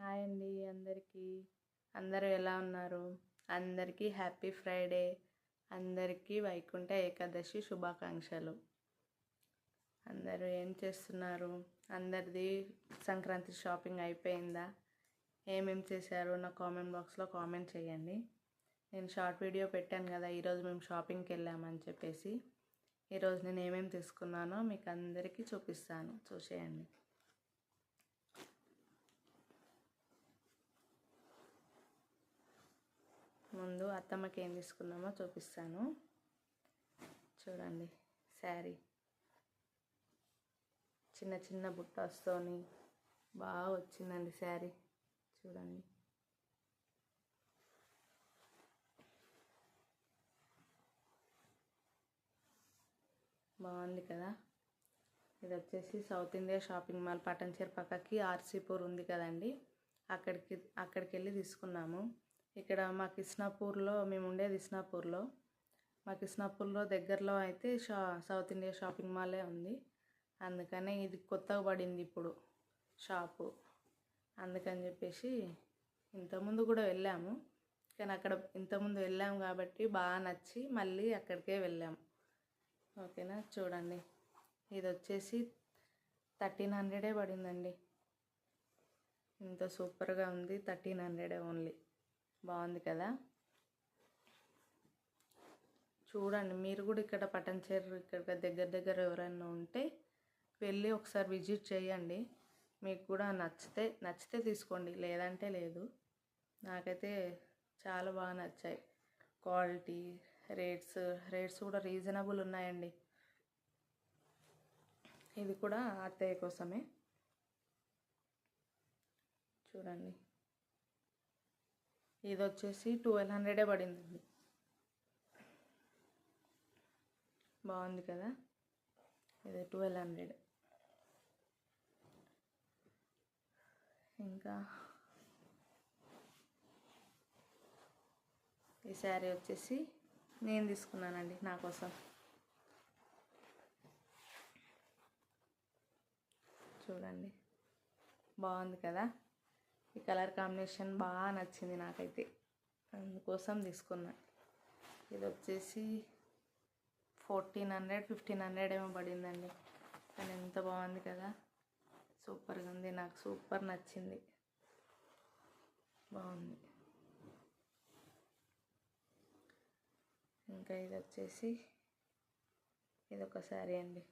Hi అండి అందరికీ. అందరూ ఎలా ఉన్నారు? అందరికీ హ్యాపీ ఫ్రైడే. అందరికీ వైకుంఠ ఏకాదశి శుభాకాంక్షలు. అందరూ ఏం చేస్తున్నారు? అందరిది సంక్రాంతి షాపింగ్ అయిపోయిందా? ఏమేమి చేశారో నా కామెంట్ బాక్స్లో కామెంట్ చేయండి. నేను షార్ట్ వీడియో పెట్టాను కదా, ఈరోజు మేము షాపింగ్కి వెళ్ళామని చెప్పేసి. ఈరోజు నేను ఏమేమి తీసుకున్నానో మీకు అందరికీ చూపిస్తాను, చూసేయండి. ముందు అత్తమ్మకి ఏం తీసుకున్నామో చూపిస్తాను, చూడండి. శారీ చిన్న చిన్న బుట్టాస్తోని బాగా వచ్చిందండి శారీ, చూడండి. బాగుంది కదా. ఇది వచ్చేసి south India shopping mall Patancheru పక్కకి ఆర్సీపూర్ ఉంది కదండి, అక్కడికి వెళ్ళి తీసుకున్నాము. ఇక్కడ మా కిస్నాపూర్లో, మేము ఉండేది ఇస్నాపూర్లో. మా కిస్నాపూర్లో దగ్గరలో అయితే సౌత్ ఇండియా షాపింగ్ మాలే ఉంది. అందుకనే ఇది కొత్తగా పడింది ఇప్పుడు షాపు. అందుకని చెప్పేసి ఇంతకుముందు కూడా వెళ్ళాము, కానీ అక్కడ ఇంతకుముందు వెళ్ళాము కాబట్టి బాగా నచ్చి మళ్ళీ అక్కడికే వెళ్ళాము. ఓకేనా, చూడండి. ఇది వచ్చేసి 1300 పడిందండి. ఇంత సూపర్గా ఉంది. 1300 ఓన్లీ. బాగుంది కదా. చూడండి, మీరు కూడా ఇక్కడ పటంచేరు ఇక్కడ దగ్గర ఎవరైనా ఉంటే వెళ్ళి ఒకసారి విజిట్ చేయండి. మీకు కూడా నచ్చితే తీసుకోండి, లేదంటే లేదు. నాకైతే చాలా బాగా నచ్చాయి. క్వాలిటీ, రేట్స్ కూడా రీజనబుల్ ఉన్నాయండి. ఇది కూడా అత్తయ్య కోసమే, చూడండి. ఇది వచ్చేసి 1200 పడిందండి. బాగుంది కదా. ఇది 1200. ఇంకా ఈ శారీ వచ్చేసి నేను తీసుకున్నానండి నా కోసం, చూడండి. బాగుంది కదా. ఈ కలర్ కాంబినేషన్ బాగా నచ్చింది నాకైతే, అందుకోసం తీసుకున్నా. ఇది వచ్చేసి 1400 1500 ఏమో పడిందండి, కానీ ఎంత బాగుంది కదా. సూపర్గా ఉంది, నాకు సూపర్ నచ్చింది, బాగుంది. ఇంకా ఇది వచ్చేసి ఇదొక శారీ అండి,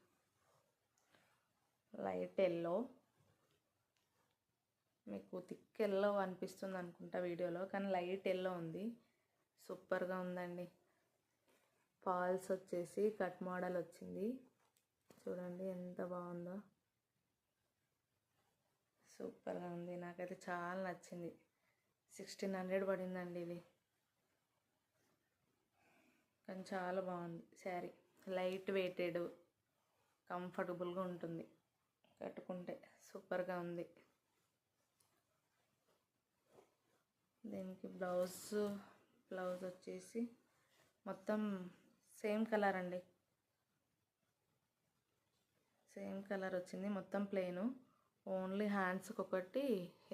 లైట్ ఎల్లో. మీకు థిక్ ఎల్లో అనిపిస్తుంది అనుకుంటా వీడియోలో, కానీ లైట్ ఎల్లో ఉంది. సూపర్గా ఉందండి. ఫాల్స్ వచ్చేసి కట్ మోడల్ వచ్చింది, చూడండి ఎంత బాగుందో. సూపర్గా ఉంది, నాకైతే చాలా నచ్చింది. 1600 పడిందండి ఇది, కానీ చాలా బాగుంది శారీ. లైట్ వెయిటెడ్, కంఫర్టబుల్గా ఉంటుంది కట్టుకుంటే, సూపర్గా ఉంది. దీనికి బ్లౌజ్ వచ్చేసి మొత్తం సేమ్ కలర్ అండి, సేమ్ కలర్ వచ్చింది. మొత్తం ప్లెయిన్, ఓన్లీ హ్యాండ్స్కి ఒకటి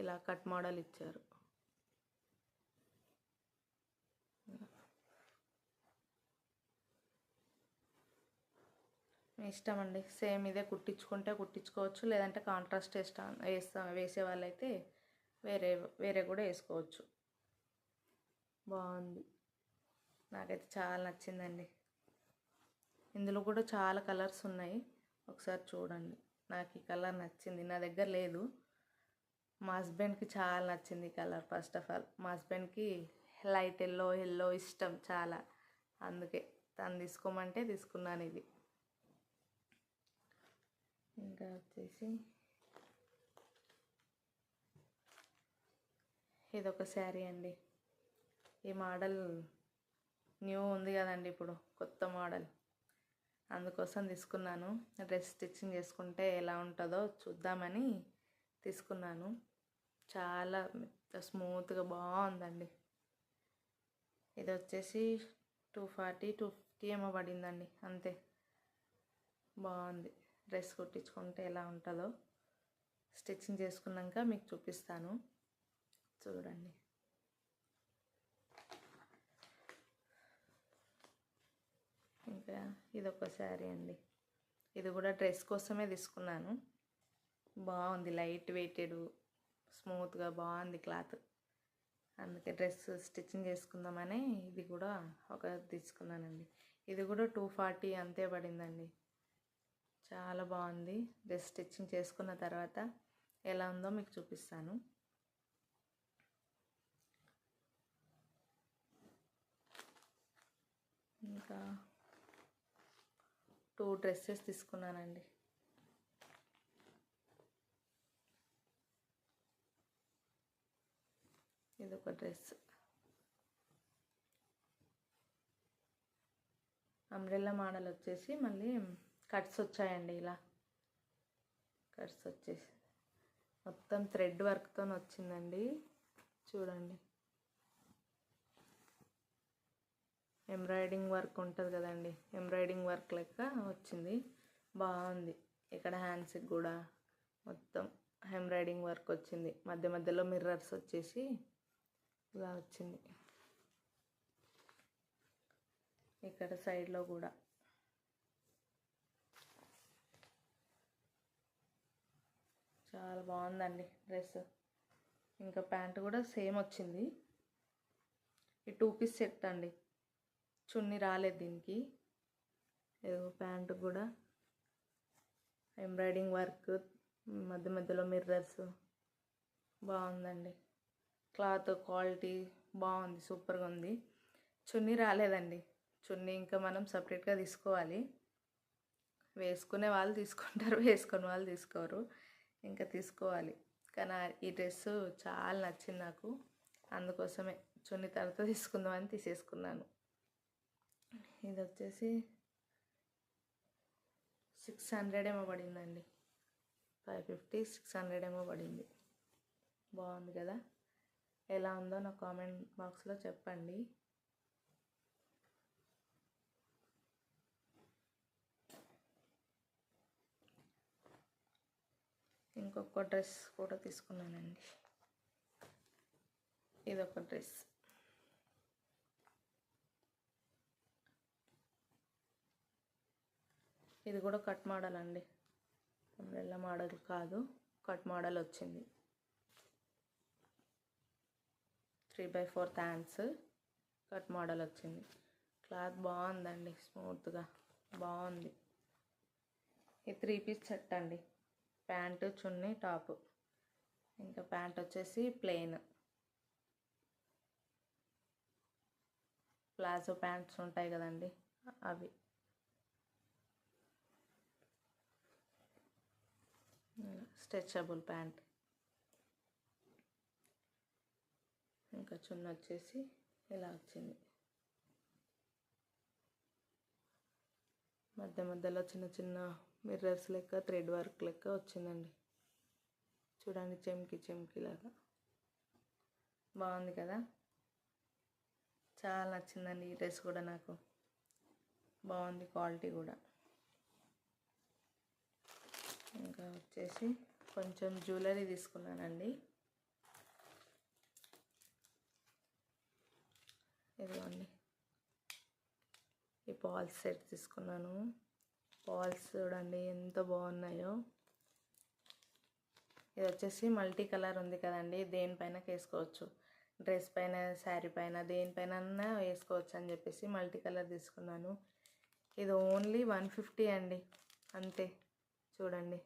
ఇలా కట్ మోడల్ ఇచ్చారు. మీ ఇష్టం అండి, సేమ్ ఇదే కుట్టించుకుంటే కుట్టించుకోవచ్చు, లేదంటే కాంట్రాస్ట్ వేసే వాళ్ళైతే వేరే కూడా వేసుకోవచ్చు. బాగుంది, నాకైతే చాలా నచ్చిందండి. ఇందులో కూడా చాలా కలర్స్ ఉన్నాయి, ఒకసారి చూడండి. నాకు ఈ కలర్ నచ్చింది, నా దగ్గర లేదు. మా హస్బెండ్కి చాలా నచ్చింది ఈ కలర్. ఫస్ట్ ఆఫ్ ఆల్ మా హస్బెండ్కి లైట్ ఎల్లో ఇష్టం చాలా, అందుకే తను తీసుకోమంటే తీసుకున్నాను ఇది. ఇంకా వచ్చేసి ఇదొక శారీ అండి. ఈ మోడల్ న్యూ ఉంది కదండి, ఇప్పుడు కొత్త మోడల్, అందుకోసం తీసుకున్నాను. డ్రెస్ స్టిచ్చింగ్ చేసుకుంటే ఎలా ఉంటుందో చూద్దామని తీసుకున్నాను. చాలా స్మూత్గా బాగుందండి. ఇది వచ్చేసి 240 250 ఏమో పడిందండి, అంతే. బాగుంది. డ్రెస్ కుట్టించుకుంటే ఎలా ఉంటుందో స్టిచ్చింగ్ చేసుకున్నాక మీకు చూపిస్తాను. చూడండి. ఇంకా ఇదొక శారీ అండి. ఇది కూడా డ్రెస్ కోసమే తీసుకున్నాను. బాగుంది, లైట్ వెయిటెడ్, స్మూత్గా బాగుంది క్లాత్. అందుకే డ్రెస్ స్టిచ్చింగ్ చేసుకుందామని ఇది కూడా ఒక తీసుకున్నానండి. ఇది కూడా 240 అంతే పడిందండి. చాలా బాగుంది. డ్రెస్ స్టిచ్చింగ్ చేసుకున్న తర్వాత ఎలా ఉందో మీకు చూపిస్తాను. ఇంకా 2 డ్రెస్సెస్ తీసుకున్నానండి. ఇదొక డ్రెస్, అంబ్రెల్లా మోడల్ వచ్చేసి మళ్ళీ కట్స్ వచ్చాయండి. ఇలా కట్స్ వచ్చేసి మొత్తం థ్రెడ్ వర్క్తో వచ్చిందండి. చూడండి, ఎంబ్రాయిడింగ్ వర్క్ ఉంటుంది కదండి, ఎంబ్రాయిడింగ్ వర్క్ లెక్క వచ్చింది. బాగుంది. ఇక్కడ హ్యాండ్స్కి కూడా మొత్తం ఎంబ్రాయిడింగ్ వర్క్ వచ్చింది. మధ్య మధ్యలో మిర్రర్స్ వచ్చేసి ఇలా వచ్చింది. ఇక్కడ సైడ్లో కూడా చాలా బాగుందండి డ్రెస్. ఇంకా ప్యాంట్ కూడా సేమ్ వచ్చింది. ఈ 2 పీస్ సెట్ అండి. చున్నీ రాలేదు దీనికి. ఏదో ప్యాంట్ కూడా ఎంబ్రాయిడింగ్ వర్క్, మధ్య మధ్యలో మిర్రర్స్, బాగుందండి. క్లాత్ క్వాలిటీ బాగుంది, సూపర్గా ఉంది. చున్నీ రాలేదండి. చున్నీ ఇంకా మనం సపరేట్గా తీసుకోవాలి. వేసుకునే వాళ్ళు తీసుకుంటారు, వేసుకునే వాళ్ళు తీసుకోరు. ఇంకా తీసుకోవాలి. కానీ ఈ డ్రెస్సు చాలా నచ్చింది నాకు. అందుకోసమే చున్నీ తర్వాత తీసుకుందామని తీసేసుకున్నాను. ఇది వచ్చేసి 600 ఏమో పడిందండి. 550, 600 ఏమో పడింది. బాగుంది కదా. ఎలా ఉందో నా కామెంట్ బాక్స్లో చెప్పండి. ఇంకొక డ్రెస్ కూడా తీసుకున్నానండి. ఇదొక డ్రెస్. ఇది కూడా కట్ మోడల్ అండి. అంబ్రెల్లా మోడల్ కాదు, కట్ మోడల్ వచ్చింది. 3/4 హ్యాండ్స్ కట్ మోడల్ వచ్చింది. క్లాత్ బాగుందండి, స్మూత్గా బాగుంది. ఈ 3 పీస్ సెట్ అండి. ప్యాంటు, చున్నీ, టాపు. ఇంకా ప్యాంట్ వచ్చేసి ప్లెయిన్. ప్లాజో ప్యాంట్స్ ఉంటాయి కదండి, అవి. Stretchable pant. ఇంకా చున్నీ వచ్చేసి ఇలా వచ్చింది. మధ్య మధ్యలో చిన్న చిన్న మిర్రర్స్ లెక్క, థ్రెడ్ వర్క్ లెక్క వచ్చిందండి. చూడండి, చెమ్కి చెమ్కిలాగా బాగుంది కదా. చాలా నచ్చిందండి ఈ డ్రెస్ కూడా నాకు. బాగుంది, క్వాలిటీ కూడా. ఇంకా వచ్చేసి కొంచెం జ్యువెలరీ తీసుకున్నానండి. ఇదిగోండి, ఈ పాల్స్ సెట్ తీసుకున్నాను. పాల్స్ చూడండి ఎంత బాగున్నాయో. ఇది వచ్చేసి మల్టీ కలర్ ఉంది కదండి, దేనిపైన వేసుకోవచ్చు. డ్రెస్ పైన, శారీ పైన, దేనిపైన వేసుకోవచ్చు అని చెప్పేసి మల్టీ కలర్ తీసుకున్నాను. ఇది ఓన్లీ 150 అండి, అంతే. చూడండి,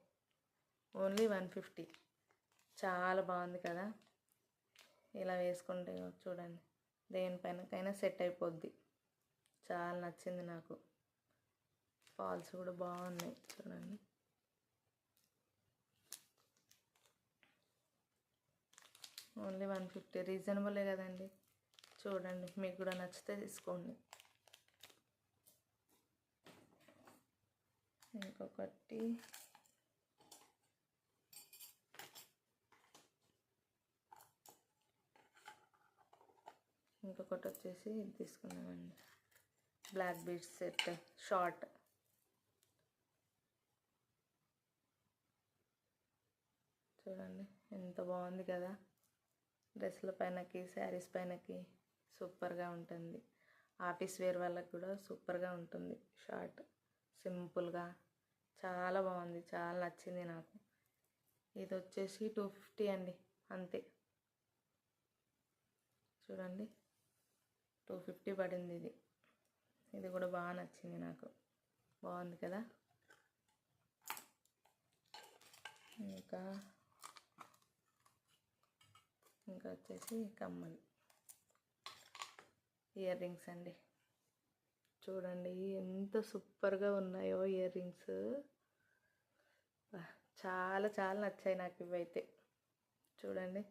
ఓన్లీ 150. చాలా బాగుంది కదా. ఇలా వేసుకుంటే చూడండి, దేనిపైనకైనా సెట్ అయిపోద్ది. చాలా నచ్చింది నాకు. ఫాల్స్ కూడా బాగున్నాయి చూడండి. ఓన్లీ 150, రీజనబులే కదండి. చూడండి, మీకు కూడా నచ్చితే తీసుకోండి. ఇంకొకటి వచ్చేసి ఇది తీసుకున్నామండి. Black beads set, short. చూడండి ఎంత బాగుంది కదా. డ్రెస్ల పైనకి శారీస్ పైనకి సూపర్గా ఉంటుంది. ఆఫీస్ వేర్ వాళ్ళకి కూడా సూపర్గా ఉంటుంది. షార్ట్ సింపుల్గా చాలా బాగుంది, చాలా నచ్చింది నాకు. ఇది వచ్చేసి 250 అండి, అంతే. చూడండి 250 పడింది ఇది. ఇది కూడా బాగా నచ్చింది నాకు, బాగుంది కదా. ఇంకా వచ్చేసి కమ్మలు, ఇయర్ రింగ్స్ అండి. చూడండి ఎంత సూపర్గా ఉన్నాయో ఇయర్ రింగ్స్. చాలా చాలా నచ్చాయి నాకు ఇవైతే. చూడండి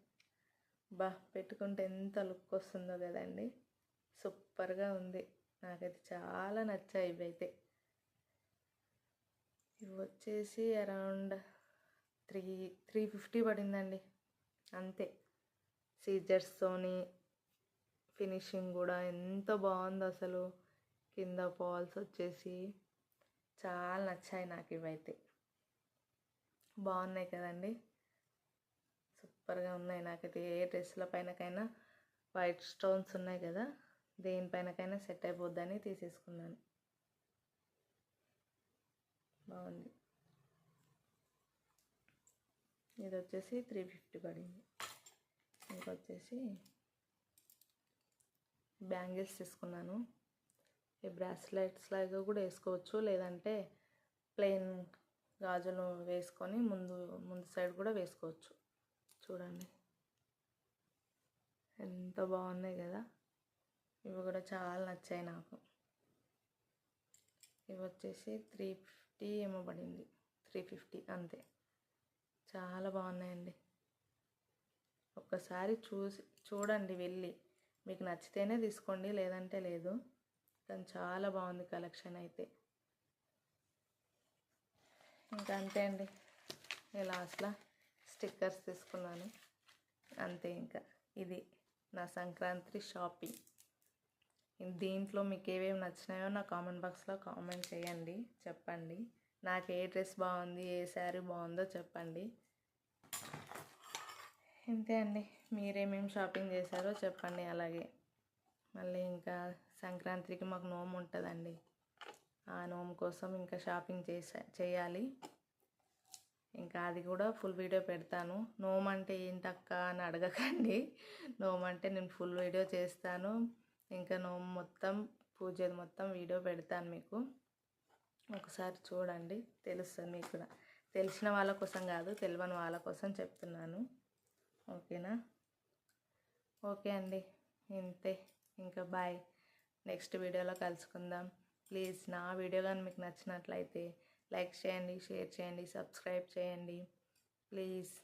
పెట్టుకుంటే ఎంత లుక్ వస్తుందో కదండి, సూపర్గా ఉంది. నాకైతే చాలా నచ్చాయి ఇవైతే. ఇవి వచ్చేసి అరౌండ్ 350 పడిందండి, అంతే. సీజర్స్తోని ఫినిషింగ్ కూడా ఎంత బాగుందో అసలు. కింద ఫాల్స్ వచ్చేసి చాలా నచ్చాయి నాకు ఇవైతే. బాగున్నాయి కదండి, సూపర్గా ఉన్నాయి. నాకైతే ఏ డ్రెస్ల పైనకైనా వైట్ స్టోన్స్ ఉన్నాయి కదా, దేనిపైనకైనా సెట్ అయిపోద్దని తీసేసుకున్నాను. బాగుంది. ఇది వచ్చేసి 350 పడింది. ఇంకొచ్చేసి బ్యాంగిల్స్ తీసుకున్నాను. ఈ బ్రాస్లెట్స్ లాగా కూడా వేసుకోవచ్చు, లేదంటే ప్లెయిన్ గాజులు వేసుకొని ముందు సైడ్ కూడా వేసుకోవచ్చు. చూడండి ఎంత బాగున్నాయి కదా, ఇవి కూడా చాలా నచ్చాయి నాకు. ఇవి వచ్చేసి 350 ఏమో పడింది, 350 అంతే. చాలా బాగున్నాయండి. ఒక్కసారి చూడండి వెళ్ళి, మీకు నచ్చితేనే తీసుకోండి, లేదంటే లేదు. కానీ చాలా బాగుంది కలెక్షన్ అయితే. ఇంకా అంతే అండి. లాస్ట్లో స్టిక్కర్స్ తీసుకున్నాను, అంతే. ఇంకా ఇది నా సంక్రాంతి షాపింగ్. దీంట్లో మీకు ఏమేమి నచ్చినాయో నా కామెంట్ బాక్స్లో కామెంట్ చేయండి, చెప్పండి. నాకు ఏ డ్రెస్ బాగుంది, ఏ శారీ బాగుందో చెప్పండి. ఇంతే అండి. మీరేమేమి షాపింగ్ చేశారో చెప్పండి. అలాగే మళ్ళీ ఇంకా సంక్రాంతికి మాకు నోము ఉంటుందండి. ఆ నోము కోసం ఇంకా షాపింగ్ చేయాలి. ఇంకా అది కూడా ఫుల్ వీడియో పెడతాను. నోము అంటే ఏంటక్క అని అడగకండి. నోము అంటే నేను ఫుల్ వీడియో చేస్తాను. ఇంకా నోము మొత్తం పూజ మొత్తం వీడియో పెడతాను మీకు. ఒకసారి చూడండి, తెలుస్తుంది మీకు కూడా. తెలిసిన వాళ్ళ కోసం కాదు, తెలియని వాళ్ళ కోసం చెప్తున్నాను. ఓకేనా? ఓకే అండి, ఇంతే. ఇంకా బాయ్. నెక్స్ట్ వీడియోలో కలుసుకుందాం. ప్లీజ్ నా వీడియో కానీ మీకు నచ్చినట్లయితే లైక్ చేయండి, షేర్ చేయండి, సబ్స్క్రైబ్ చేయండి ప్లీజ్.